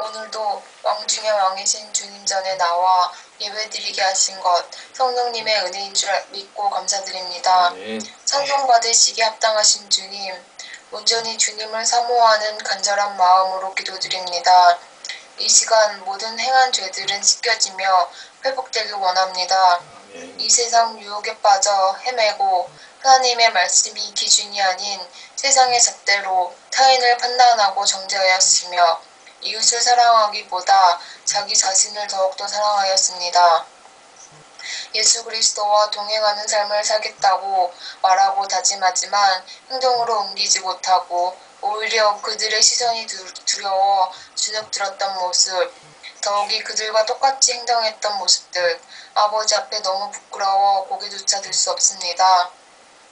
오늘도 왕 중의 왕이신 주님 전에 나와 예배드리게 하신 것 성령님의 은혜인 줄 믿고 감사드립니다. 찬송 받으시기에 합당하신 주님, 온전히 주님을 사모하는 간절한 마음으로 기도드립니다. 이 시간 모든 행한 죄들은 씻겨지며 회복되길 원합니다. 이 세상 유혹에 빠져 헤매고 하나님의 말씀이 기준이 아닌 세상의 잣대로 타인을 판단하고 정죄하였으며 이웃을 사랑하기보다 자기 자신을 더욱더 사랑하였습니다. 예수 그리스도와 동행하는 삶을 살겠다고 말하고 다짐하지만 행동으로 옮기지 못하고 오히려 그들의 시선이 두려워 주눅들었던 모습, 더욱이 그들과 똑같이 행동했던 모습들, 아버지 앞에 너무 부끄러워 고개조차 들 수 없습니다.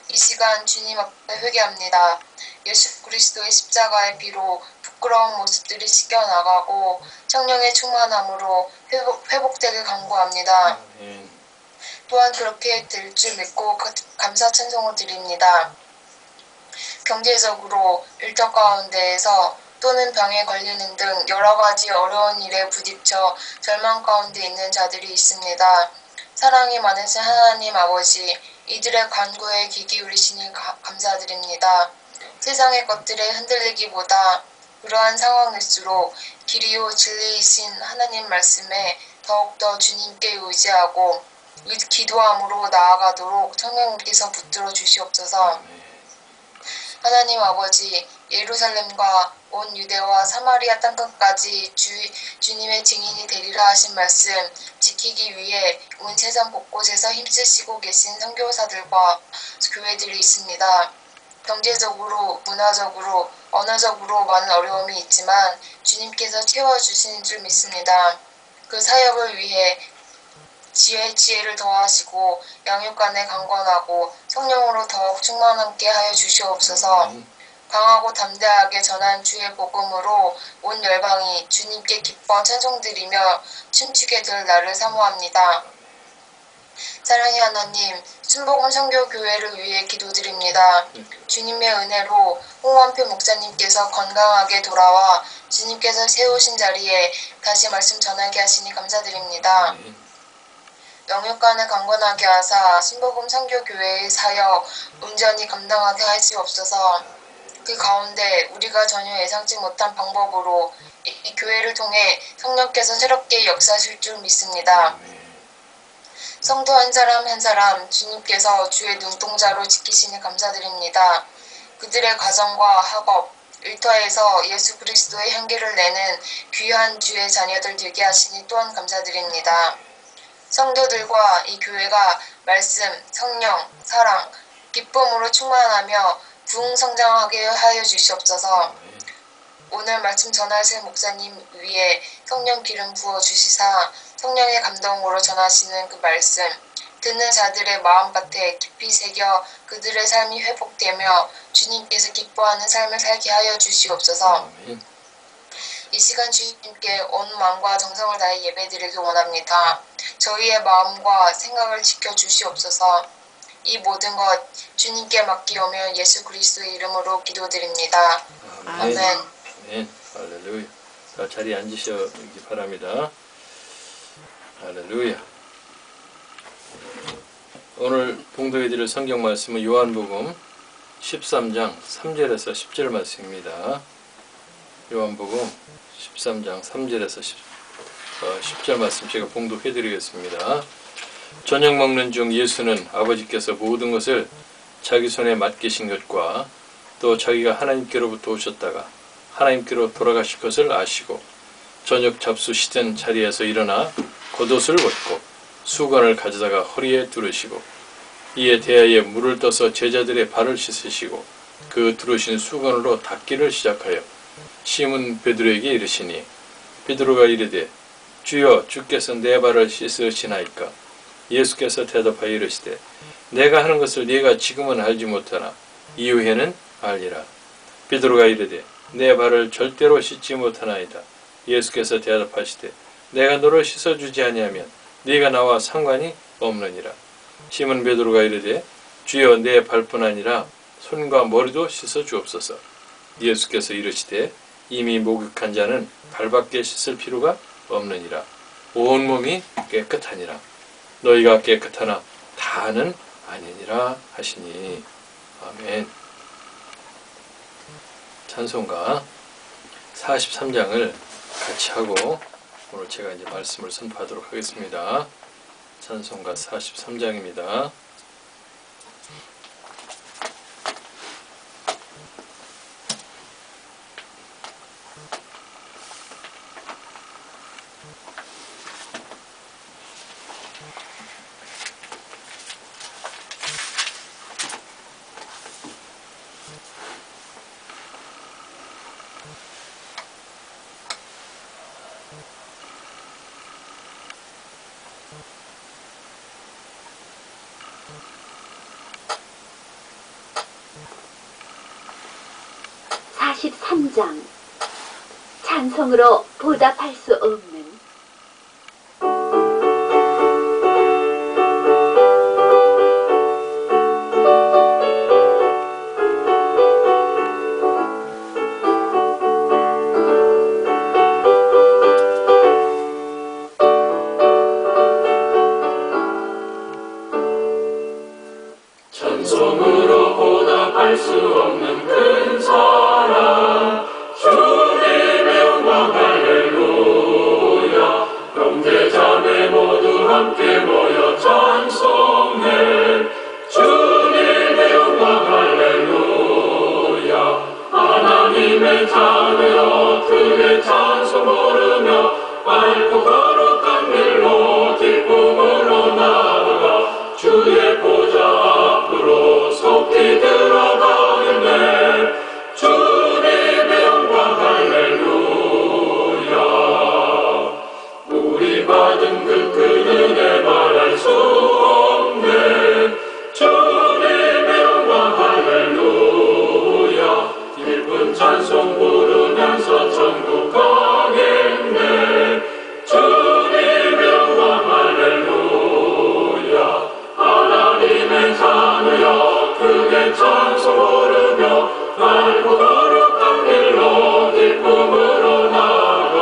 이 시간 주님 앞에 회개합니다. 예수 그리스도의 십자가의 피로 부끄러운 모습들이 씻겨나가고 성령의 충만함으로 회복되길 간구합니다. 또한 그렇게 될 줄 믿고 감사 찬송을 드립니다. 경제적으로 일터 가운데에서 또는 병에 걸리는 등 여러 가지 어려운 일에 부딪혀 절망 가운데 있는 자들이 있습니다. 사랑이 많으신 하나님 아버지, 이들의 간구에 귀 기울이시니 감사드립니다. 세상의 것들에 흔들리기보다 그러한 상황일수록 길이요 진리이신 하나님 말씀에 더욱더 주님께 의지하고 기도함으로 나아가도록 성령님께서 붙들어 주시옵소서. 하나님 아버지, 예루살렘과 온 유대와 사마리아 땅끝까지 주님의 증인이 되리라 하신 말씀 지키기 위해 온 세상 곳곳에서 힘쓰시고 계신 선교사들과 교회들이 있습니다. 경제적으로, 문화적으로, 언어적으로 많은 어려움이 있지만 주님께서 채워주시는 줄 믿습니다. 그 사역을 위해 지혜를 더하시고 양육간에 강건하고 성령으로 더욱 충만하게 하여 주시옵소서. 강하고 담대하게 전한 주의 복음으로 온 열방이 주님께 기뻐 찬송드리며 춤추게 될 날을 사모합니다. 사랑의 하나님, 순복음 선교교회를 위해 기도드립니다. 주님의 은혜로 홍원표 목사님께서 건강하게 돌아와 주님께서 세우신 자리에 다시 말씀 전하게 하시니 감사드립니다. 영육간을 강건하게 하사 순복음 선교교회의 사역 온전히 감당하게 하시옵소서. 그 가운데 우리가 전혀 예상치 못한 방법으로 이 교회를 통해 성령께서 새롭게 역사하실 줄 믿습니다. 성도 한 사람 한 사람 주님께서 주의 눈동자로 지키시니 감사드립니다. 그들의 가정과 학업, 일터에서 예수 그리스도의 향기를 내는 귀한 주의 자녀들 되게 하시니 또한 감사드립니다. 성도들과 이 교회가 말씀, 성령, 사랑, 기쁨으로 충만하며 부흥성장하게 하여 주시옵소서. 오늘 말씀 전하실 목사님 위에 성령 기름 부어주시사 성령의 감동으로 전하시는 그 말씀, 듣는 자들의 마음밭에 깊이 새겨 그들의 삶이 회복되며 주님께서 기뻐하는 삶을 살게 하여 주시옵소서. 이 시간 주님께 온 마음과 정성을 다해 예배드리기 원합니다. 저희의 마음과 생각을 지켜주시옵소서. 이 모든 것 주님께 맡기오며 예수 그리스도의 이름으로 기도드립니다. 아멘. 아멘. 할렐루야. 자, 자리에 앉으시기 바랍니다. 할렐루야. 오늘 봉독해 드릴 성경 말씀은 요한복음 13장 3절에서 10절 말씀입니다. 요한복음 13장 3절에서 10절 말씀 제가 봉독해 드리겠습니다. 저녁 먹는 중 예수는 아버지께서 모든 것을 자기 손에 맡기신 것과 또 자기가 하나님께로부터 오셨다가 하나님께로 돌아가실 것을 아시고 저녁 잡수시던 자리에서 일어나 겉옷을 벗고 수건을 가져다가 허리에 두르시고 이에 대하여 물을 떠서 제자들의 발을 씻으시고 그 두르신 수건으로 닦기를 시작하여 시몬 베드로에게 이르시니 베드로가 이르되 주여 주께서 내 발을 씻으시나이까. 예수께서 대답하여 이르시되 내가 하는 것을 네가 지금은 알지 못하나 이후에는 알리라. 베드로가 이르되 내 발을 절대로 씻지 못하나이다. 예수께서 대답하시되 내가 너를 씻어주지 아니하면 네가 나와 상관이 없느니라. 시몬 베드로가 이르되 주여 내 발뿐 아니라 손과 머리도 씻어 주옵소서. 예수께서 이르시되 이미 목욕한 자는 발밖에 씻을 필요가 없느니라. 온몸이 깨끗하니라. 너희가 깨끗하나 다는 아니니라 하시니. 아멘. 찬송가 43장을 같이 하고 오늘 제가 이제 말씀을 선포하도록 하겠습니다. 찬송가 43장입니다. (43장) 찬송으로 보답할 수 없는 찬송으로 보답할 수 없는 큰 사랑 주님의 영광 할렐루야. 형제자매 모두 함께 모여 찬송해 주님의 영광 할렐루야. 하나님의 자녀여 크게 찬송 부르며 맑고 거룩한 길로 기쁨으로 나아가 주의 보좌 앞으로 속히 들어가겠네. 주님의 영광 할렐루야. 우리 받은 그 큰 은혜 말할 수 없네. 주님의 영광 할렐루야. 기쁜 찬송 부르면서 천국 가겠네. 주님의 영광 할렐루야. 하나님의 자녀여 크게 찬송 부르며 맑고 거룩한 길로 기쁨으로 나아가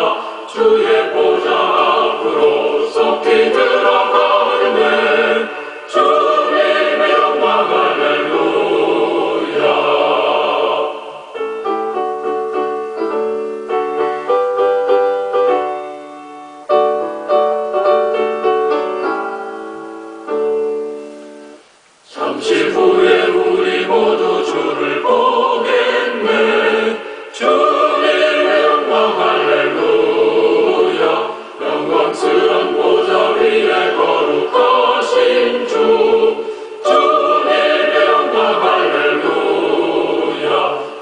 주의 보좌 앞으로 속히 들어가겠네. 주님의 영광 할렐루야. 잠시 후에 우리 모두 주를 보겠네. 주님의 영광 할렐루야. 영광스런 보좌 위에 거룩하신 주. 주님의 영광 할렐루야.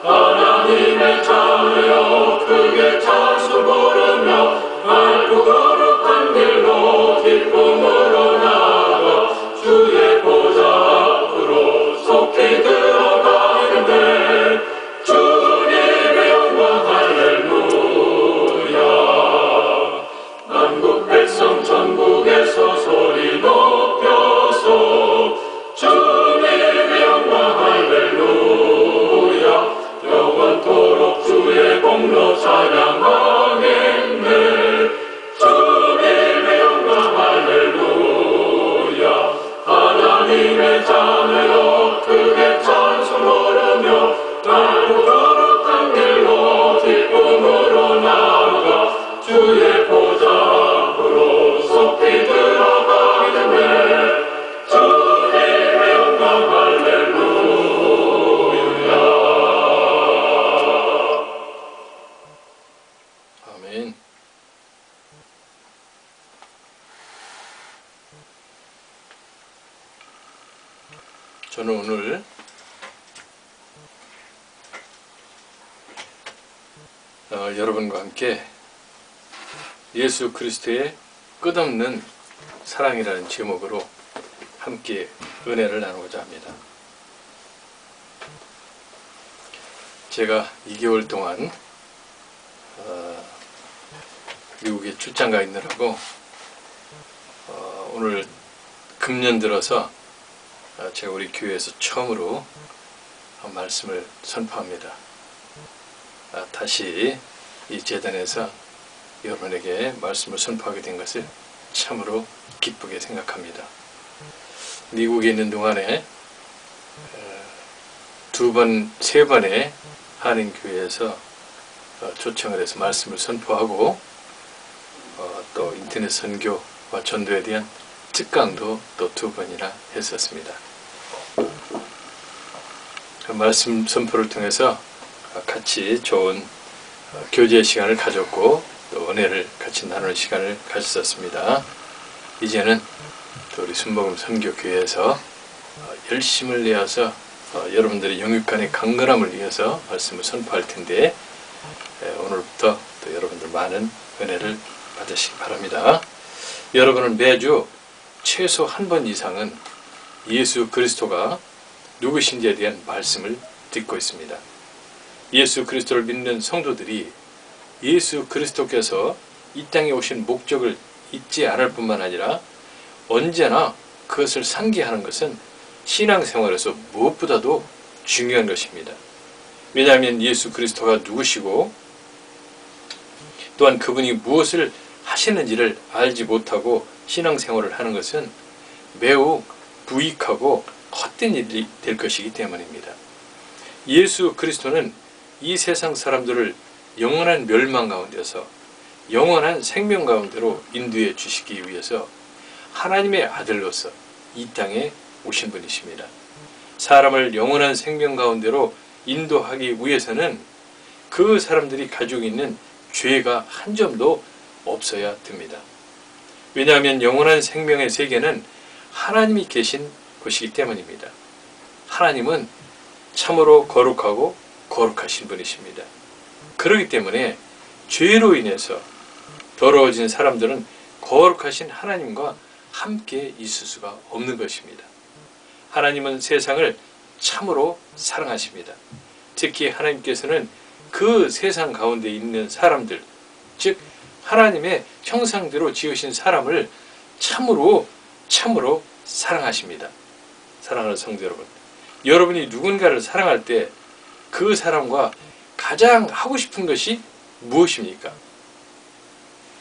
하나님의 자녀여 크게 찬송 부르며 맑고 거룩한 길로 기쁨으로 나아가 주의 보좌 앞으로 속히 들어가겠네. 주님의 영광 할렐루야. 만국 백성 천국에서 소리 높여서 주님의 영광 할렐루야. 영원토록 주의 공로 찬양하겠네. 주님의 영광 할렐루야. 하나님의 자녀여 크게 찬송 부르며 맑고 거룩한 길로 기쁨으로 나아가 주의 보좌 앞으로 속히 들어가겠네. 주님의 영광 할렐루야. 아멘. 저는 오늘 여러분과 함께 예수 그리스도의 끝없는 사랑이라는 제목으로 함께 은혜를 나누고자 합니다. 제가 2개월 동안 미국에 출장 가 있느라고 오늘 금년 들어서 제가 우리 교회에서 처음으로 말씀을 선포합니다. 다시 이 재단에서 여러분에게 말씀을 선포하게 된 것을 참으로 기쁘게 생각합니다. 미국에 있는 동안에 세 번의 한인교회에서 초청을 해서 말씀을 선포하고 또 인터넷 선교와 전도에 대한 특강도 또 2번이나 했었습니다. 그 말씀 선포를 통해서 같이 좋은 교제 시간을 가졌고 또 은혜를 같이 나누는 시간을 가졌었습니다. 이제는 또 우리 순복음 선교교회에서 열심을 내어서 여러분들의 영육간의 강건함을 위해서 말씀을 선포할 텐데 오늘부터 또 여러분들 많은 은혜를 받으시기 바랍니다. 여러분은 매주 최소 한 번 이상은 예수 그리스도가 누구신지에 대한 말씀을 듣고 있습니다. 예수 그리스도를 믿는 성도들이 예수 그리스도께서 이 땅에 오신 목적을 잊지 않을 뿐만 아니라 언제나 그것을 상기하는 것은 신앙생활에서 무엇보다도 중요한 것입니다. 왜냐하면 예수 그리스도가 누구시고 또한 그분이 무엇을 하시는지를 알지 못하고 신앙생활을 하는 것은 매우 부익하고 헛된 일이 될 것이기 때문입니다. 예수 그리스도는 이 세상 사람들을 영원한 멸망 가운데서 영원한 생명 가운데로 인도해 주시기 위해서 하나님의 아들로서 이 땅에 오신 분이십니다. 사람을 영원한 생명 가운데로 인도하기 위해서는 그 사람들이 가지고 있는 죄가 한 점도 없어야 됩니다. 왜냐하면 영원한 생명의 세계는 하나님이 계신 곳이기 때문입니다. 하나님은 참으로 거룩하고 거룩하신 분이십니다. 그렇기 때문에 죄로 인해서 더러워진 사람들은 거룩하신 하나님과 함께 있을 수가 없는 것입니다. 하나님은 세상을 참으로 사랑하십니다. 특히 하나님께서는 그 세상 가운데 있는 사람들, 즉 하나님의 형상대로 지으신 사람을 참으로 사랑하십니다. 사랑하는 성도 여러분, 여러분이 누군가를 사랑할 때 그 사람과 가장 하고 싶은 것이 무엇입니까?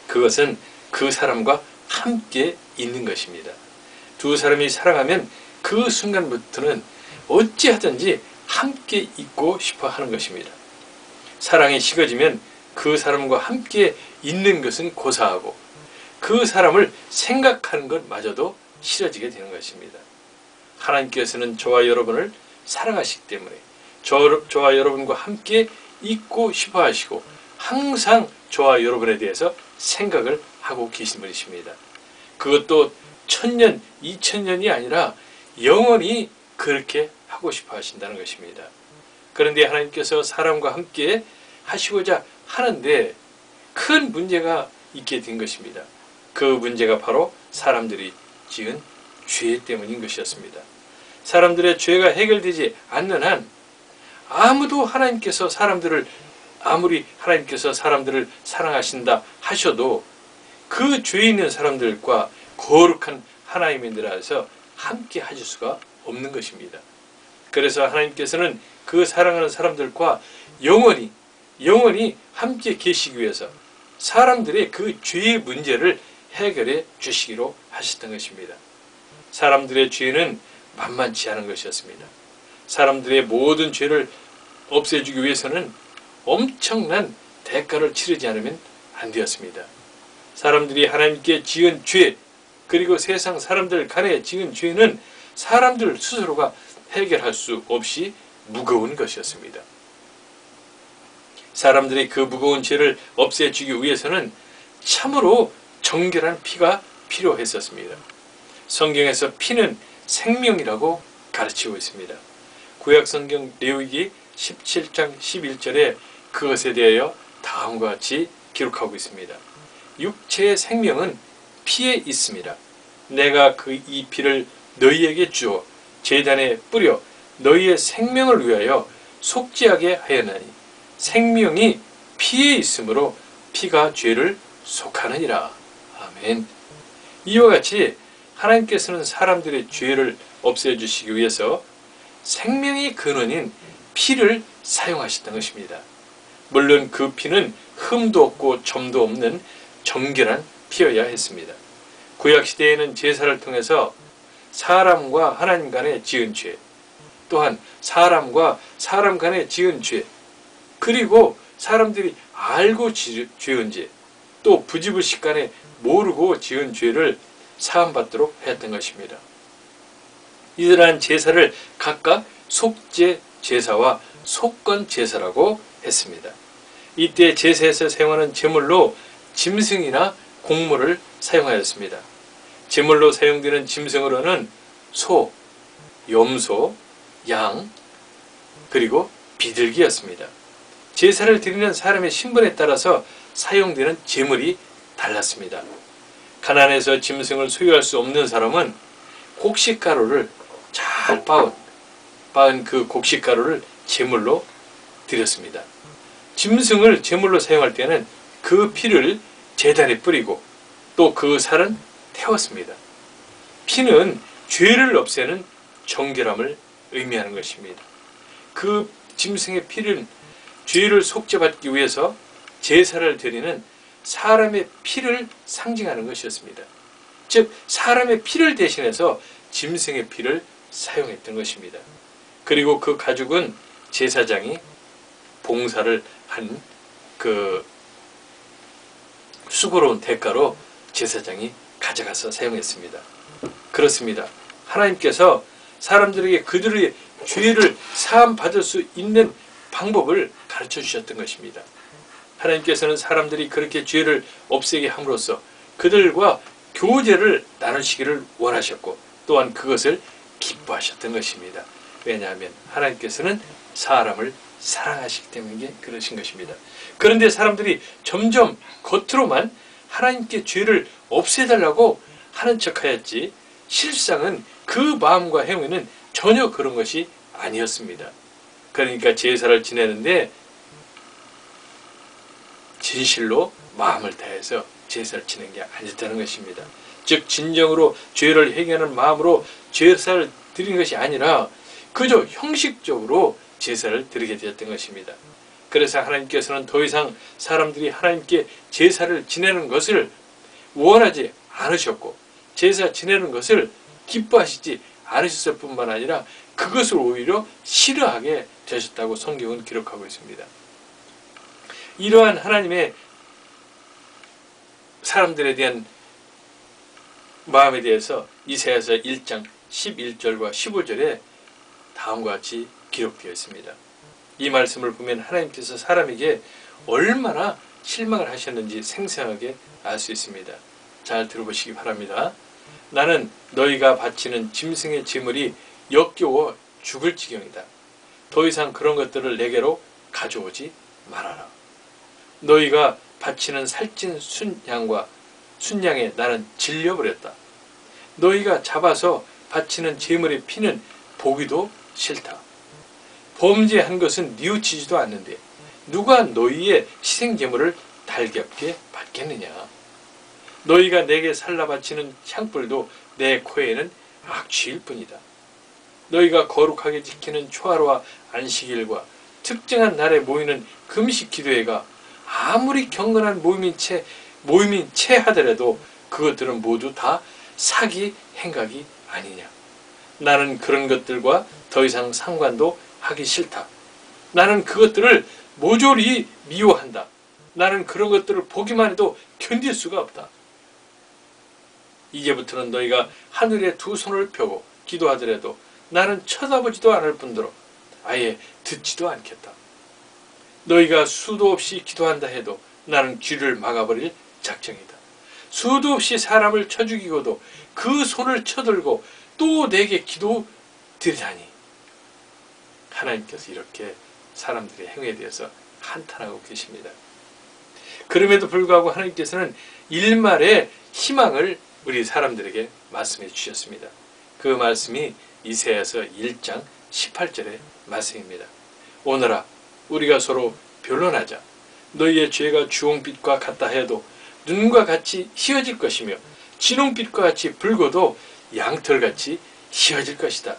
그것은 그 사람과 함께 있는 것입니다. 두 사람이 사랑하면 그 순간부터는 어찌하든지 함께 있고 싶어 하는 것입니다. 사랑이 식어지면 그 사람과 함께 있는 것은 고사하고 그 사람을 생각하는 것마저도 싫어지게 되는 것입니다. 하나님께서는 저와 여러분을 사랑하시기 때문에 저와 여러분과 함께 있고 싶어 하시고 항상 저와 여러분에 대해서 생각을 하고 계신 분이십니다. 그것도 1000년, 2000년이 아니라 영원히 그렇게 하고 싶어 하신다는 것입니다. 그런데 하나님께서 사람과 함께 하시고자 하는데 큰 문제가 있게 된 것입니다. 그 문제가 바로 사람들이 지은 죄 때문인 것이었습니다. 사람들의 죄가 해결되지 않는 한 아무리 하나님께서 사람들을 사랑하신다 하셔도 그 죄 있는 사람들과 거룩한 하나님의 나라에서 함께 하실 수가 없는 것입니다. 그래서 하나님께서는 그 사랑하는 사람들과 영원히 함께 계시기 위해서 사람들의 그 죄의 문제를 해결해 주시기로 하셨던 것입니다. 사람들의 죄는 만만치 않은 것이었습니다. 사람들의 모든 죄를 없애주기 위해서는 엄청난 대가를 치르지 않으면 안 되었습니다. 사람들이 하나님께 지은 죄, 그리고 세상 사람들 간에 지은 죄는 사람들 스스로가 해결할 수 없이 무거운 것이었습니다. 사람들이 그 무거운 죄를 없애주기 위해서는 참으로 정결한 피가 필요했었습니다. 성경에서 피는 생명이라고 가르치고 있습니다. 구약성경 레위기 17장 11절에 그것에 대하여 다음과 같이 기록하고 있습니다. 육체의 생명은 피에 있습니다. 내가 이 피를 너희에게 주어 제단에 뿌려 너희의 생명을 위하여 속죄하게 하였나니 생명이 피에 있으므로 피가 죄를 속하느니라. 아멘. 이와 같이 하나님께서는 사람들의 죄를 없애주시기 위해서 생명의 근원인 피를 사용하셨던 것입니다. 물론 그 피는 흠도 없고 점도 없는 정결한 피여야 했습니다. 구약시대에는 제사를 통해서 사람과 하나님 간에 지은 죄, 또한 사람과 사람 간에 지은 죄, 그리고 사람들이 알고 지은 죄, 또 부지불식 간에 모르고 지은 죄를 사함받도록 했던 것입니다. 이러한 제사를 각각 속죄 제사와 속건 제사라고 했습니다. 이때 제사에서 사용하는 제물로 짐승이나 곡물을 사용하였습니다. 제물로 사용되는 짐승으로는 소, 염소, 양, 그리고 비둘기였습니다. 제사를 드리는 사람의 신분에 따라서 사용되는 제물이 달랐습니다. 가난해서 짐승을 소유할 수 없는 사람은 곡식가루를 잘 빻은 그 곡식가루를 제물로 드렸습니다. 짐승을 제물로 사용할 때는 그 피를 제단에 뿌리고 또 그 살은 태웠습니다. 피는 죄를 없애는 정결함을 의미하는 것입니다. 그 짐승의 피는 죄를 속죄받기 위해서 제사를 드리는 사람의 피를 상징하는 것이었습니다. 즉 사람의 피를 대신해서 짐승의 피를 사용했던 것입니다. 그리고 그 가죽은 제사장이 봉사를 한 그 수고로운 대가로 제사장이 가져가서 사용했습니다. 그렇습니다. 하나님께서 사람들에게 그들의 죄를 사함받을 수 있는 방법을 가르쳐 주셨던 것입니다. 하나님께서는 사람들이 그렇게 죄를 없애게 함으로써 그들과 교제를 나누시기를 원하셨고 또한 그것을 기뻐하셨던 것입니다. 왜냐하면 하나님께서는 사람을 사랑하시기 때문에 그러신 것입니다. 그런데 사람들이 점점 겉으로만 하나님께 죄를 없애달라고 하는 척하였지 실상은 그 마음과 행위는 전혀 그런 것이 아니었습니다. 그러니까 제사를 지내는데 진실로 마음을 다해서 제사를 지내는 게 아니었다는 것입니다. 즉 진정으로 죄를 회개하는 마음으로 제사를 드리는 것이 아니라 그저 형식적으로 제사를 드리게 되었던 것입니다. 그래서 하나님께서는 더 이상 사람들이 하나님께 제사를 지내는 것을 원하지 않으셨고 제사 지내는 것을 기뻐하시지 않으셨을 뿐만 아니라 그것을 오히려 싫어하게 되셨다고 성경은 기록하고 있습니다. 이러한 하나님의 사람들에 대한 마음에 대해서 이사야서 1장 11절과 15절에 다음과 같이 기록되어 있습니다. 이 말씀을 보면 하나님께서 사람에게 얼마나 실망을 하셨는지 생생하게 알 수 있습니다. 잘 들어보시기 바랍니다. 나는 너희가 바치는 짐승의 제물이 역겨워 죽을 지경이다. 더 이상 그런 것들을 내게로 가져오지 말아라. 너희가 바치는 살찐 순양에 나는 질려버렸다. 너희가 잡아서 바치는 제물의 피는 보기도 싫다. 범죄한 것은 뉘우치지도 않는데 누가 너희의 희생제물을 달갑게 받겠느냐. 너희가 내게 살라 바치는 향불도 내 코에는 악취일 뿐이다. 너희가 거룩하게 지키는 초하루와 안식일과 특정한 날에 모이는 금식 기도회가 아무리 경건한 모임인 채 하더라도 그것들은 모두 다 사기 행각이 아니냐. 나는 그런 것들과 더 이상 상관도 하기 싫다. 나는 그것들을 모조리 미워한다. 나는 그런 것들을 보기만 해도 견딜 수가 없다. 이제부터는 너희가 하늘에 두 손을 펴고 기도하더라도 나는 쳐다보지도 않을 뿐더러 아예 듣지도 않겠다. 너희가 수도 없이 기도한다 해도 나는 귀를 막아버릴 작정이다. 수도 없이 사람을 쳐 죽이고도 그 손을 쳐들고 또 내게 기도 드리다니. 하나님께서 이렇게 사람들의 행위에 대해서 한탄하고 계십니다. 그럼에도 불구하고 하나님께서는 일말의 희망을 우리 사람들에게 말씀해 주셨습니다. 그 말씀이 이사야서 1장 18절의 말씀입니다. 오늘아 우리가 서로 변론하자. 너희의 죄가 주홍빛과 같다 해도 눈과 같이 희어질 것이며 진홍빛과 같이 붉어도 양털같이 희어질 것이다.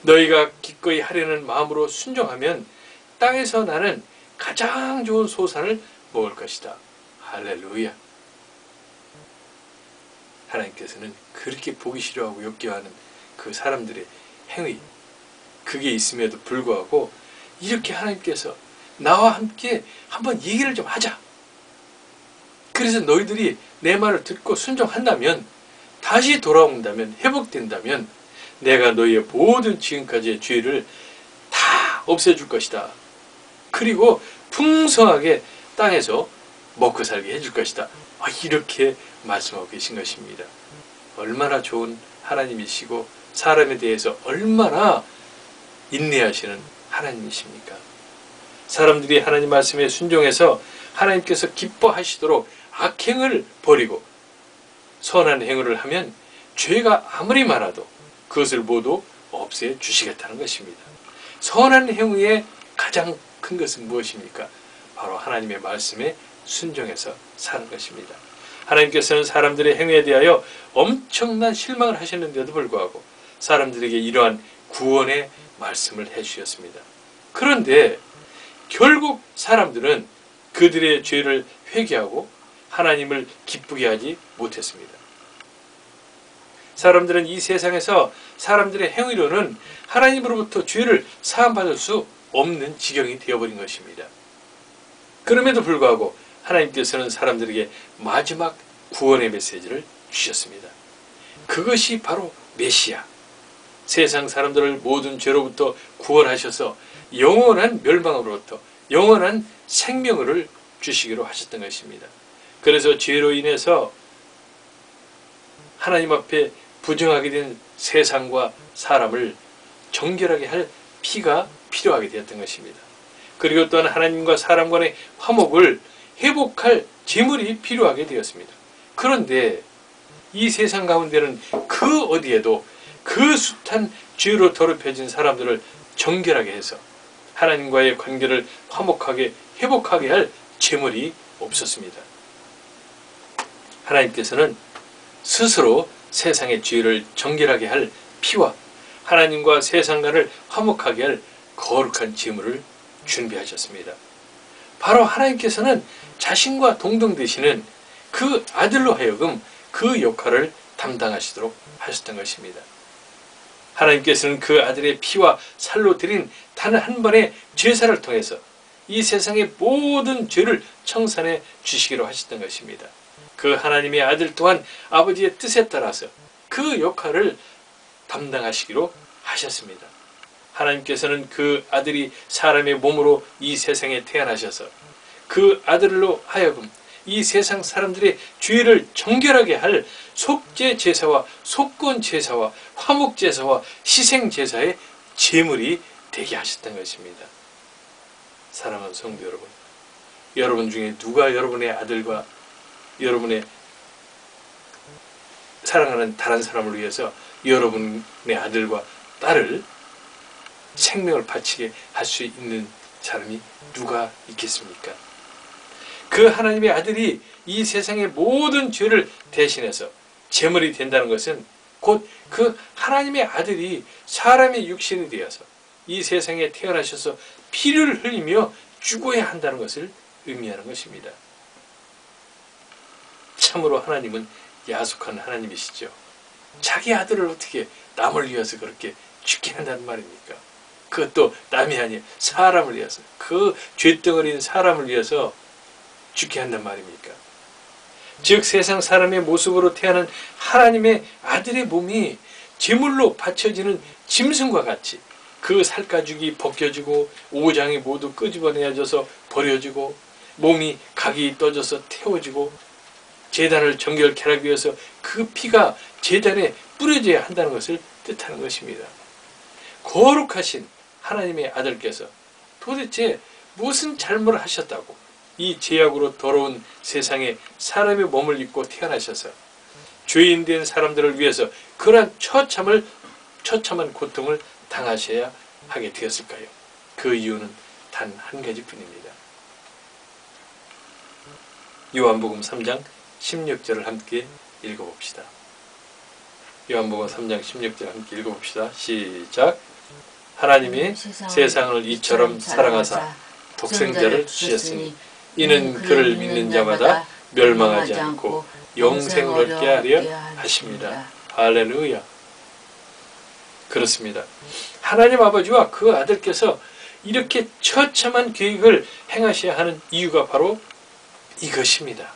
너희가 기꺼이 하려는 마음으로 순종하면 땅에서 나는 가장 좋은 소산을 먹을 것이다. 할렐루야. 하나님께서는 그렇게 보기 싫어하고 욕겨하는 그 사람들의 행위, 그게 있음에도 불구하고 이렇게 하나님께서 나와 함께 한번 얘기를 좀 하자. 그래서 너희들이 내 말을 듣고 순종한다면, 다시 돌아온다면, 회복된다면 내가 너희의 모든 지금까지의 죄를 다 없애줄 것이다. 그리고 풍성하게 땅에서 먹고 살게 해줄 것이다. 이렇게 말씀하고 계신 것입니다. 얼마나 좋은 하나님이시고 사람에 대해서 얼마나 인내하시는 하나님이십니까? 사람들이 하나님 말씀에 순종해서 하나님께서 기뻐하시도록 악행을 버리고 선한 행위를 하면 죄가 아무리 많아도 그것을 모두 없애 주시겠다는 것입니다. 선한 행위의 가장 큰 것은 무엇입니까? 바로 하나님의 말씀에 순종해서 사는 것입니다. 하나님께서는 사람들의 행위에 대하여 엄청난 실망을 하셨는데도 불구하고 사람들에게 이러한 구원의 말씀을 해주셨습니다. 그런데 결국 사람들은 그들의 죄를 회개하고 하나님을 기쁘게 하지 못했습니다. 사람들은 이 세상에서 사람들의 행위로는 하나님으로부터 죄를 사함받을 수 없는 지경이 되어버린 것입니다. 그럼에도 불구하고 하나님께서는 사람들에게 마지막 구원의 메시지를 주셨습니다. 그것이 바로 메시아, 세상 사람들을 모든 죄로부터 구원하셔서 영원한 멸망으로부터 영원한 생명을 주시기로 하셨던 것입니다. 그래서 죄로 인해서 하나님 앞에 부정하게 된 세상과 사람을 정결하게 할 피가 필요하게 되었던 것입니다. 그리고 또한 하나님과 사람 간의 화목을 회복할 제물이 필요하게 되었습니다. 그런데 이 세상 가운데는 그 어디에도 그 숱한 죄로 더럽혀진 사람들을 정결하게 해서 하나님과의 관계를 화목하게 회복하게 할 제물이 없었습니다. 하나님께서는 스스로 세상의 죄를 정결하게 할 피와 하나님과 세상과를 화목하게 할 거룩한 제물을 준비하셨습니다. 바로 하나님께서는 자신과 동등되시는 그 아들로 하여금 그 역할을 담당하시도록 하셨던 것입니다. 하나님께서는 그 아들의 피와 살로 드린 단 한 번의 제사를 통해서 이 세상의 모든 죄를 청산해 주시기로 하셨던 것입니다. 그 하나님의 아들 또한 아버지의 뜻에 따라서 그 역할을 담당하시기로 하셨습니다. 하나님께서는 그 아들이 사람의 몸으로 이 세상에 태어나셔서 그 아들로 하여금 이 세상 사람들의 죄를 정결하게 할 속죄 제사와 속건 제사와 화목 제사와 희생 제사의 제물이 되게 하셨던 것입니다. 사랑하는 성도 여러분, 여러분 중에 누가 여러분의 아들과 여러분의 사랑하는 다른 사람을 위해서 여러분의 아들과 딸을 생명을 바치게 할 수 있는 사람이 누가 있겠습니까? 그 하나님의 아들이 이 세상의 모든 죄를 대신해서 제물이 된다는 것은 곧 그 하나님의 아들이 사람의 육신이 되어서 이 세상에 태어나셔서 피를 흘리며 죽어야 한다는 것을 의미하는 것입니다. 참으로 하나님은 야속한 하나님이시죠. 자기 아들을 어떻게 남을 위해서 그렇게 죽게 한다는 말입니까? 그것도 남이 아니에요. 사람을 위해서, 그 죄덩어리인 사람을 위해서 죽게 한단 말입니까? 즉 세상 사람의 모습으로 태어난 하나님의 아들의 몸이 제물로 바쳐지는 짐승과 같이 그 살가죽이 벗겨지고 오장이 모두 끄집어내져서 버려지고 몸이 각이 떠져서 태워지고 제단을 정결케 하기 위해서 그 피가 제단에 뿌려져야 한다는 것을 뜻하는 것입니다. 거룩하신 하나님의 아들께서 도대체 무슨 잘못을 하셨다고 이 죄악으로 더러운 세상에 사람의 몸을 입고 태어나셔서 죄인된 사람들을 위해서 그러한 처참한 고통을 당하셔야 하게 되었을까요? 그 이유는 단 한 가지뿐입니다. 요한복음 3장 16절을 함께 읽어봅시다. 요한복음 3장 16절 함께 읽어봅시다. 시작. 하나님이 세상을 이처럼 사랑하사 독생자를 주셨으니 이는 그를 믿는 자마다 멸망하지 않고 영생을 얻게 하려 하십니다. 할렐루야. 그렇습니다. 하나님 아버지와 그 아들께서 이렇게 처참한 계획을 행하셔야 하는 이유가 바로 이것입니다.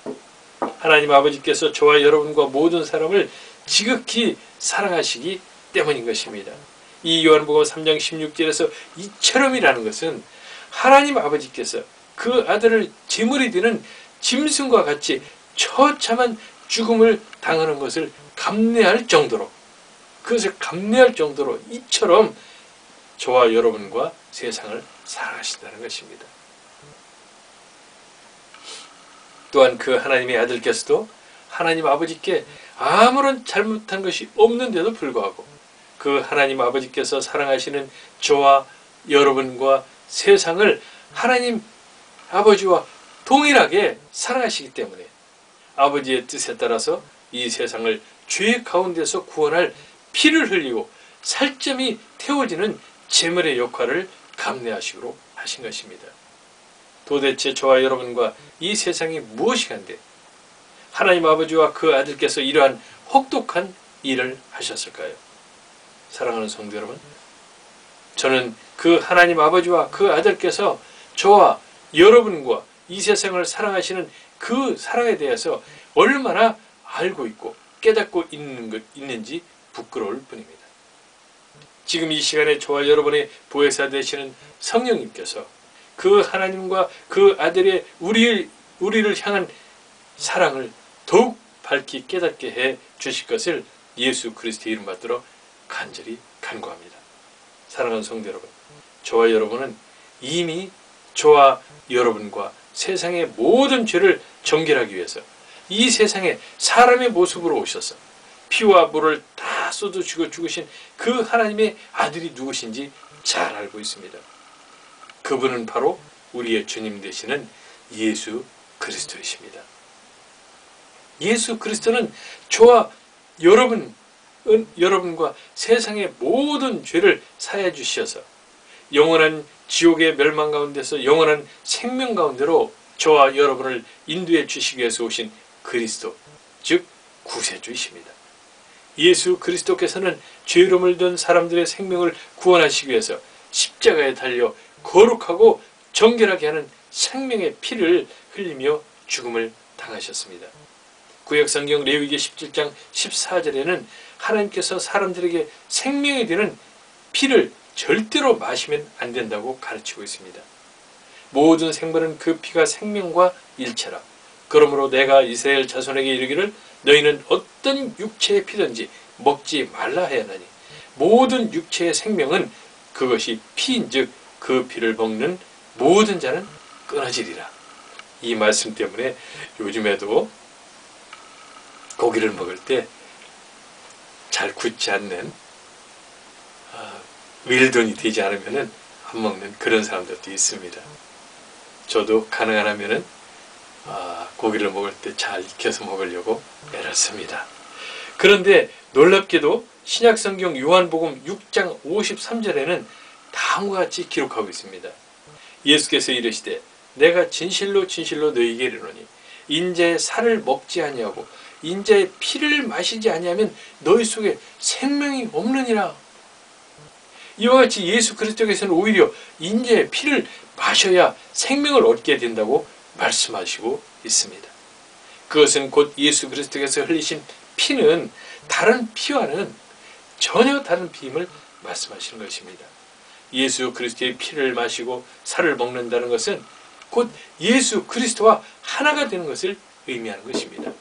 하나님 아버지께서 저와 여러분과 모든 사람을 지극히 사랑하시기 때문인 것입니다. 이 요한복음 3장 16절에서 이처럼이라는 것은 하나님 아버지께서 그 아들을 제물이 되는 짐승과 같이 처참한 죽음을 당하는 것을 감내할 정도로, 그것을 감내할 정도로 이처럼 저와 여러분과 세상을 사랑하신다는 것입니다. 또한 그 하나님의 아들께서도 하나님 아버지께 아무런 잘못한 것이 없는데도 불구하고 그 하나님 아버지께서 사랑하시는 저와 여러분과 세상을 하나님 아버지와 동일하게 사랑하시기 때문에 아버지의 뜻에 따라서 이 세상을 죄 가운데서 구원할 피를 흘리고 살점이 태워지는 제물의 역할을 감내하시기로 하신 것입니다. 도대체 저와 여러분과 이 세상이 무엇이간데 하나님 아버지와 그 아들께서 이러한 혹독한 일을 하셨을까요? 사랑하는 성도 여러분, 저는 그 하나님 아버지와 그 아들께서 저와 여러분과 이 세상을 사랑하시는 그 사랑에 대해서 얼마나 알고 있고 깨닫고 있는지 부끄러울 뿐입니다. 지금 이 시간에 저와 여러분의 보혜사 되시는 성령님께서 그 하나님과 그 아들의 우리를 향한 사랑을 더욱 밝히 깨닫게 해 주실 것을 예수 그리스도의 이름 받들어 간절히 간구합니다. 사랑하는 성도 여러분, 저와 여러분은 이미 저와 여러분과 세상의 모든 죄를 정결하기 위해서 이 세상에 사람의 모습으로 오셔서 피와 물을 다 쏟아주고 죽으신 그 하나님의 아들이 누구신지 잘 알고 있습니다. 그분은 바로 우리의 주님 되시는 예수 그리스도이십니다. 예수 그리스도는 저와 여러분과 세상의 모든 죄를 사해 주셔서 영원한 지옥의 멸망 가운데서 영원한 생명 가운데로 저와 여러분을 인도해 주시기 위해서 오신 그리스도, 즉 구세주이십니다. 예수 그리스도께서는 죄로 물든 사람들의 생명을 구원하시기 위해서 십자가에 달려 거룩하고 정결하게 하는 생명의 피를 흘리며 죽음을 당하셨습니다. 구약성경 레위기 17장 14절에는 하나님께서 사람들에게 생명이 되는 피를 절대로 마시면 안 된다고 가르치고 있습니다. 모든 생물은 그 피가 생명과 일체라. 그러므로 내가 이스라엘 자손에게 이르기를 너희는 어떤 육체의 피든지 먹지 말라 하였나니 모든 육체의 생명은 그것이 피인즉 그 피를 먹는 모든 자는 끊어지리라. 이 말씀 때문에 요즘에도 고기를 먹을 때 잘 굳지 않는 웰던이 되지 않으면 안 먹는 그런 사람들도 있습니다. 저도 가능하면은 고기를 먹을 때 잘 익혀서 먹으려고 애를 씁니다. 그런데 놀랍게도 신약성경 요한복음 6장 53절에는 다음과 같이 기록하고 있습니다. 예수께서 이르시되 내가 진실로 진실로 너희에게 이르노니 인자의 살을 먹지 아니하고 인자의 피를 마시지 아니하면 너희 속에 생명이 없느니라. 이와 같이 예수 그리스도께서는 오히려 인자의 피를 마셔야 생명을 얻게 된다고 말씀하시고 있습니다. 그것은 곧 예수 그리스도께서 흘리신 피는 다른 피와는 전혀 다른 피임을 말씀하시는 것입니다. 예수 그리스도의 피를 마시고 살을 먹는다는 것은 곧 예수 그리스도와 하나가 되는 것을 의미하는 것입니다.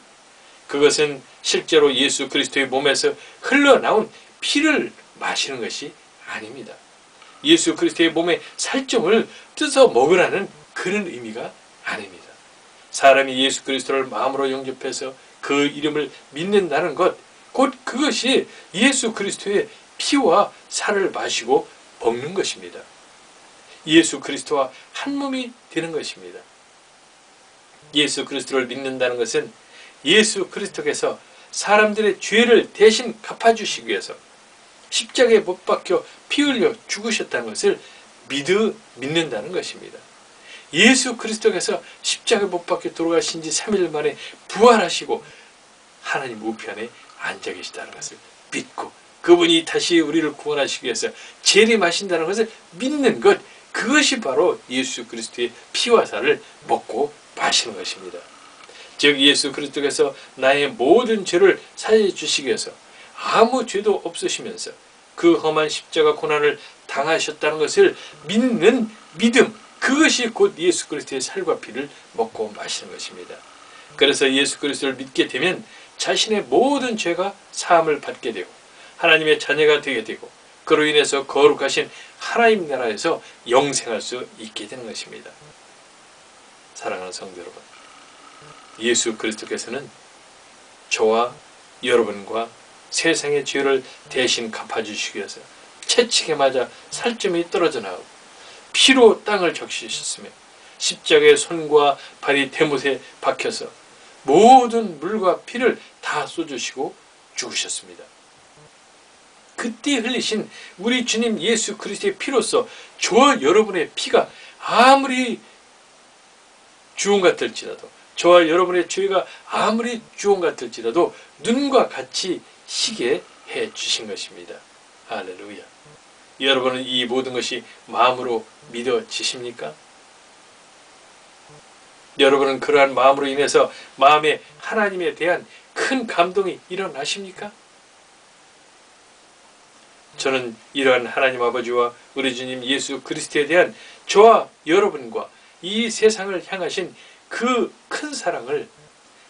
그것은 실제로 예수 그리스도의 몸에서 흘러나온 피를 마시는 것이 아닙니다. 예수 그리스도의 몸의 살점을 뜯어 먹으라는 그런 의미가 아닙니다. 사람이 예수 그리스도를 마음으로 영접해서 그 이름을 믿는다는 것, 곧 그것이 예수 그리스도의 피와 살을 마시고 먹는 것입니다. 예수 그리스도와 한 몸이 되는 것입니다. 예수 그리스도를 믿는다는 것은 예수 그리스도께서 사람들의 죄를 대신 갚아주시기 위해서 십자가에 못 박혀 피 흘려 죽으셨다는 것을 믿는다는 것입니다. 예수 그리스도께서 십자가에 못 박혀 돌아가신 지 3일 만에 부활하시고 하나님 우편에 앉아 계시다는 것을 믿고 그분이 다시 우리를 구원하시기 위해서 재림하신다는 것을 믿는 것, 그것이 바로 예수 그리스도의 피와 살을 먹고 마시는 것입니다. 즉 예수 그리스도께서 나의 모든 죄를 사해 주시기 위해서 아무 죄도 없으시면서 그 험한 십자가 고난을 당하셨다는 것을 믿는 믿음, 그것이 곧 예수 그리스도의 살과 피를 먹고 마시는 것입니다. 그래서 예수 그리스도를 믿게 되면 자신의 모든 죄가 사함을 받게 되고 하나님의 자녀가 되게 되고 그로 인해서 거룩하신 하나님 나라에서 영생할 수 있게 되는 것입니다. 사랑하는 성도 여러분, 예수 그리스도께서는 저와 여러분과 세상의 죄를 대신 갚아주시기 위해서 채찍에 맞아 살점이 떨어져 나오고 피로 땅을 적시셨으며 십자가의 손과 발이 대못에 박혀서 모든 물과 피를 다 쏟으시고 죽으셨습니다. 그때 흘리신 우리 주님 예수 그리스도의 피로서 저와 여러분의 피가 아무리 주홍 같을지라도, 저와 여러분의 죄가 아무리 주홍 같을지라도 눈과 같이 희게 해 주신 것입니다. 할렐루야. 여러분은 이 모든 것이 마음으로 믿어지십니까? 여러분은 그러한 마음으로 인해서 마음에 하나님에 대한 큰 감동이 일어나십니까? 저는 이러한 하나님 아버지와 우리 주님 예수 그리스도에 대한 저와 여러분과 이 세상을 향하신 그 큰 사랑을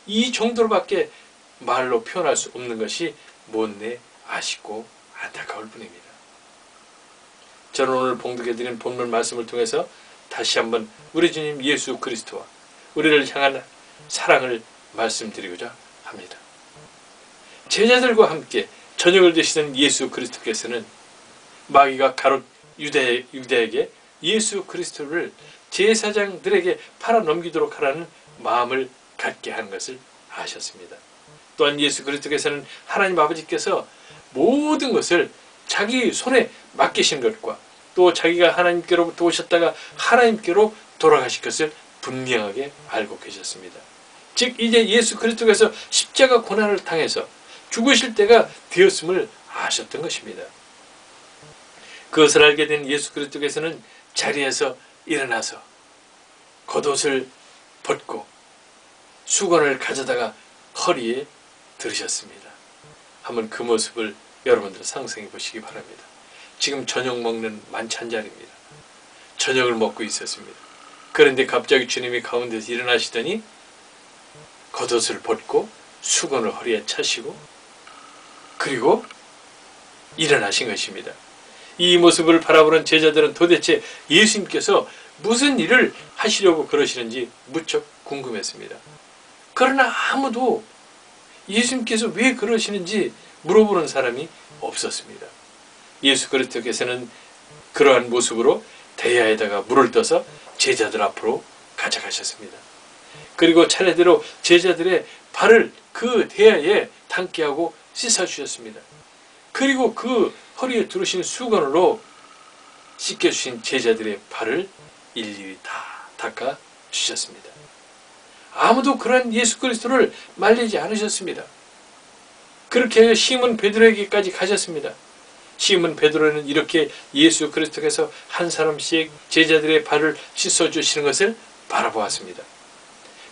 이 정도로밖에 말로 표현할 수 없는 것이 못내 아쉽고 안타까울 뿐입니다. 저는 오늘 봉독해드린 본문 말씀을 통해서 다시 한번 우리 주님 예수 그리스도와 우리를 향한 사랑을 말씀드리고자 합니다. 제자들과 함께 저녁을 드시는 예수 그리스도께서는 마귀가 가롯 유대에게 예수 그리스도를 제사장들에게 팔아넘기도록 하라는 마음을 갖게 하는 것을 아셨습니다. 또한 예수 그리스도께서는 하나님 아버지께서 모든 것을 자기 손에 맡기신 것과 또 자기가 하나님께로부터 오셨다가 하나님께로 돌아가실 것을 분명하게 알고 계셨습니다. 즉 이제 예수 그리스도께서 십자가 고난을 당해서 죽으실 때가 되었음을 아셨던 것입니다. 그것을 알게 된 예수 그리스도께서는 자리에서 일어나서 겉옷을 벗고 수건을 가져다가 허리에 들으셨습니다. 한번 그 모습을 여러분들 상상해 보시기 바랍니다. 지금 저녁 먹는 만찬 자리입니다. 저녁을 먹고 있었습니다. 그런데 갑자기 주님이 가운데서 일어나시더니 겉옷을 벗고 수건을 허리에 차시고 그리고 일어나신 것입니다. 이 모습을 바라보는 제자들은 도대체 예수님께서 무슨 일을 하시려고 그러시는지 무척 궁금했습니다. 그러나 아무도 예수님께서 왜 그러시는지 물어보는 사람이 없었습니다. 예수 그리스도께서는 그러한 모습으로 대야에다가 물을 떠서 제자들 앞으로 가져가셨습니다. 그리고 차례대로 제자들의 발을 그 대야에 담게 하고 씻어주셨습니다. 그리고 그 허리에 두르신 수건으로 씻겨주신 제자들의 발을 일일이 다 닦아주셨습니다. 아무도 그런 예수 그리스도를 말리지 않으셨습니다. 그렇게 시몬 베드로에게까지 가셨습니다. 시몬 베드로는 이렇게 예수 그리스도께서 한 사람씩 제자들의 발을 씻어주시는 것을 바라보았습니다.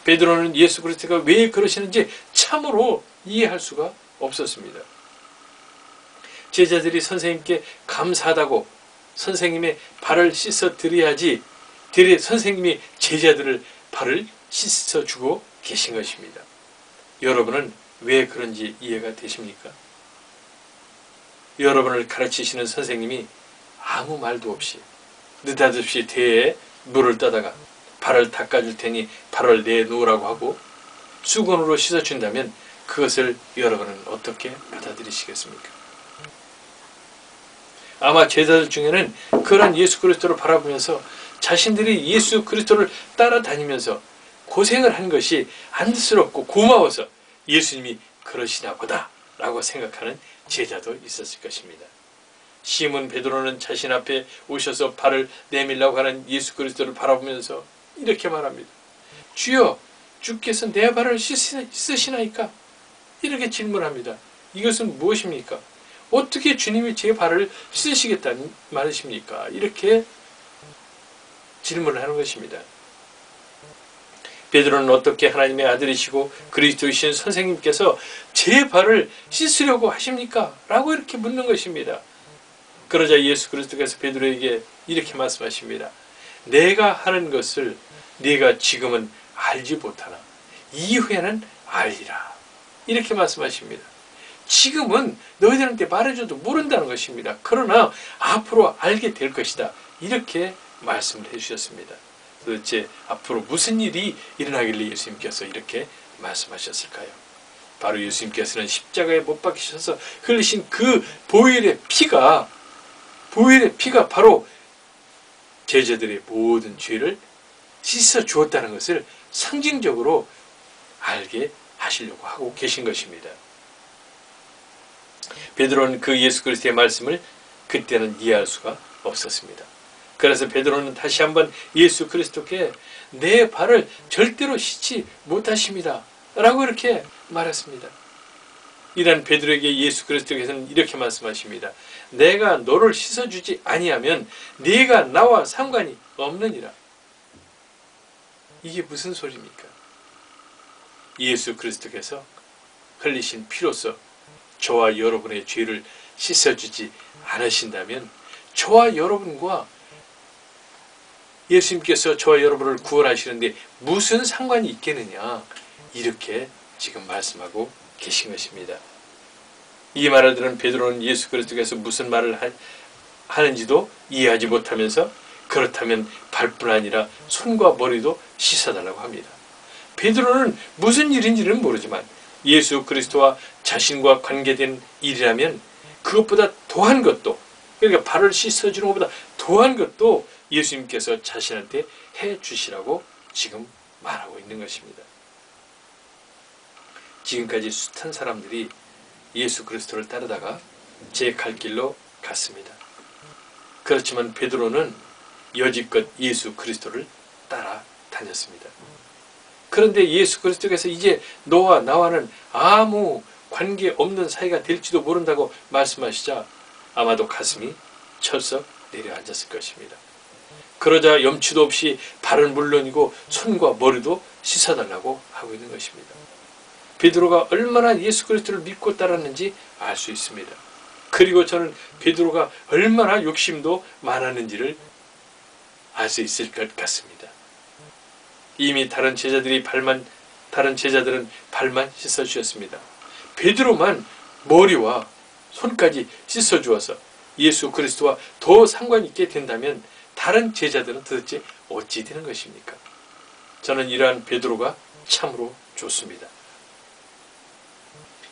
베드로는 예수 그리스도가 왜 그러시는지 참으로 이해할 수가 없었습니다. 제자들이 선생님께 감사하다고 선생님의 발을 씻어 드려야지 선생님이 제자들을 발을 씻어주고 계신 것입니다. 여러분은 왜 그런지 이해가 되십니까? 여러분을 가르치시는 선생님이 아무 말도 없이 느닷없이 대에 물을 떠다가 발을 닦아줄 테니 발을 내놓으라고 하고 수건으로 씻어준다면 그것을 여러분은 어떻게 받아들이시겠습니까? 아마 제자들 중에는 그런 예수 그리스도를 바라보면서 자신들이 예수 그리스도를 따라다니면서 고생을 한 것이 안쓰럽고 고마워서 예수님이 그러시나 보다 라고 생각하는 제자도 있었을 것입니다. 시몬 베드로는 자신 앞에 오셔서 발을 내밀라고 하는 예수 그리스도를 바라보면서 이렇게 말합니다. 주여, 주께서 내 발을 씻으시나이까? 이렇게 질문합니다. 이것은 무엇입니까? 어떻게 주님이 제 발을 씻으시겠다는 말이십니까? 이렇게 질문을 하는 것입니다. 베드로는 어떻게 하나님의 아들이시고 그리스도이신 선생님께서 제 발을 씻으려고 하십니까? 라고 이렇게 묻는 것입니다. 그러자 예수 그리스도께서 베드로에게 이렇게 말씀하십니다. 내가 하는 것을 네가 지금은 알지 못하나 이후에는 알리라. 이렇게 말씀하십니다. 지금은 너희들한테 말해줘도 모른다는 것입니다. 그러나 앞으로 알게 될 것이다. 이렇게 말씀을 해주셨습니다. 도대체 앞으로 무슨 일이 일어나길래 예수님께서 이렇게 말씀하셨을까요? 바로 예수님께서는 십자가에 못 박히셔서 흘리신 그 보혈의 피가 바로 제자들의 모든 죄를 씻어 주었다는 것을 상징적으로 알게 하시려고 하고 계신 것입니다. 베드로는 그 예수 그리스도의 말씀을 그때는 이해할 수가 없었습니다. 그래서 베드로는 다시 한번 예수 그리스도께 내 발을 절대로 씻지 못하십니다. 라고 이렇게 말했습니다. 이런 베드로에게 예수 그리스도께서는 이렇게 말씀하십니다. 내가 너를 씻어주지 아니하면 네가 나와 상관이 없느니라. 이게 무슨 소리입니까? 예수 그리스도께서 흘리신 피로써 저와 여러분의 죄를 씻어주지 않으신다면 저와 여러분과 예수님께서 저와 여러분을 구원하시는데 무슨 상관이 있겠느냐, 이렇게 지금 말씀하고 계신 것입니다. 이 말을 들은 베드로는 예수 그리스도께서 무슨 말을 하는지도 이해하지 못하면서 그렇다면 발뿐 아니라 손과 머리도 씻어달라고 합니다. 베드로는 무슨 일인지는 모르지만 예수 그리스도와 자신과 관계된 일이라면 그것보다 더한 것도, 그러니까 발을 씻어주는 것보다 더한 것도 예수님께서 자신한테 해주시라고 지금 말하고 있는 것입니다. 지금까지 숱한 사람들이 예수 그리스도를 따르다가 제 갈 길로 갔습니다. 그렇지만 베드로는 여지껏 예수 그리스도를 따라다녔습니다. 그런데 예수 그리스도께서 이제 너와 나와는 아무 관계없는 사이가 될지도 모른다고 말씀하시자 아마도 가슴이 철썩 내려앉았을 것입니다. 그러자 염치도 없이 발은 물론이고 손과 머리도 씻어달라고 하고 있는 것입니다. 베드로가 얼마나 예수 그리스도를 믿고 따랐는지 알 수 있습니다. 그리고 저는 베드로가 얼마나 욕심도 많았는지를 알 수 있을 것 같습니다. 이미 다른 제자들은 발만 씻어주셨습니다. 베드로만 머리와 손까지 씻어주어서 예수 그리스도와 더 상관이 있게 된다면 다른 제자들은 도대체 어찌 되는 것입니까? 저는 이러한 베드로가 참으로 좋습니다.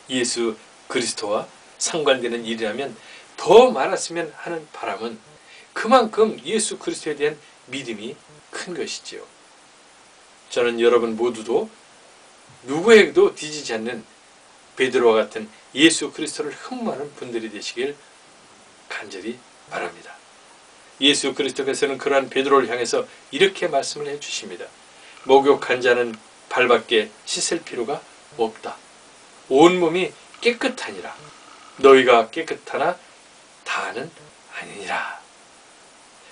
예수 그리스도와 상관되는 일이라면 더 많았으면 하는 바람은 그만큼 예수 그리스도에 대한 믿음이 큰 것이지요. 저는 여러분 모두도 누구에게도 뒤지지 않는 베드로와 같은 예수 그리스도를 흠모하는 분들이 되시길 간절히 바랍니다. 예수 그리스도께서는 그러한 베드로를 향해서 이렇게 말씀을 해주십니다. 목욕한 자는 발밖에 씻을 필요가 없다. 온몸이 깨끗하니라. 너희가 깨끗하나 다는 아니니라.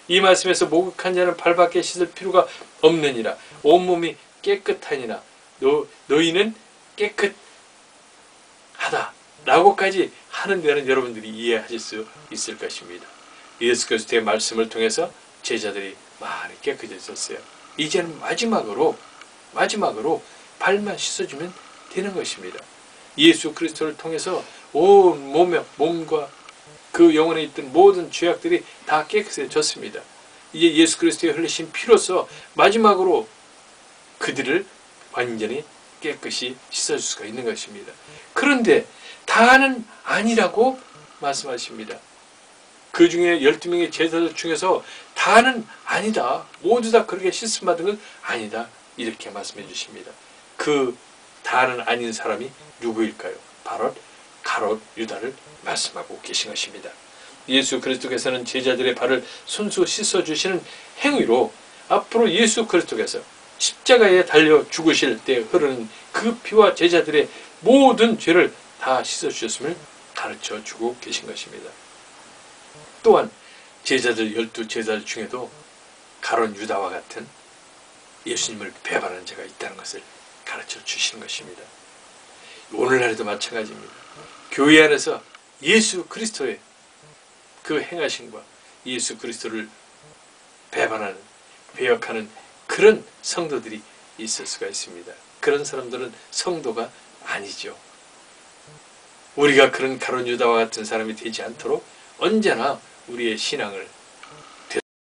이 말씀에서 목욕한 자는 발밖에 씻을 필요가 없느니라. 온몸이 깨끗하니라. 너희는 깨끗하다. 라고까지 하는 데는 여러분들이 이해하실 수 있을 것입니다. 예수 그리스도의 말씀을 통해서 제자들이 많이 깨끗해졌어요. 이제는 마지막으로 발만 씻어주면 되는 것입니다. 예수 그리스도를 통해서 온 몸과 그 영혼에 있던 모든 죄악들이 다 깨끗해졌습니다. 이제 예수 그리스도의 흘리신 피로써 마지막으로 그들을 완전히 깨끗이 씻어줄 수가 있는 것입니다. 그런데 다는 아니라고 말씀하십니다. 그 중에 12명의 제자들 중에서 다는 아니다. 모두 다 그렇게 씻음 받은 건 아니다. 이렇게 말씀해 주십니다. 그 다는 아닌 사람이 누구일까요? 바로 가롯 유다를 말씀하고 계신 것입니다. 예수 그리스도께서는 제자들의 발을 손수 씻어주시는 행위로 앞으로 예수 그리스도께서 십자가에 달려 죽으실 때 흐르는 그 피와 제자들의 모든 죄를 다 씻어주셨음을 가르쳐 주고 계신 것입니다. 또한 제자들 12제자들 중에도 가룟 유다와 같은 예수님을 배반하는 자가 있다는 것을 가르쳐 주시는 것입니다. 오늘날에도 마찬가지입니다. 교회 안에서 예수 그리스도의 그 행하심과 예수 그리스도를 배반하는, 배역하는 그런 성도들이 있을 수가 있습니다. 그런 사람들은 성도가 아니죠. 우리가 그런 가룟 유다와 같은 사람이 되지 않도록 언제나 우리의 신앙을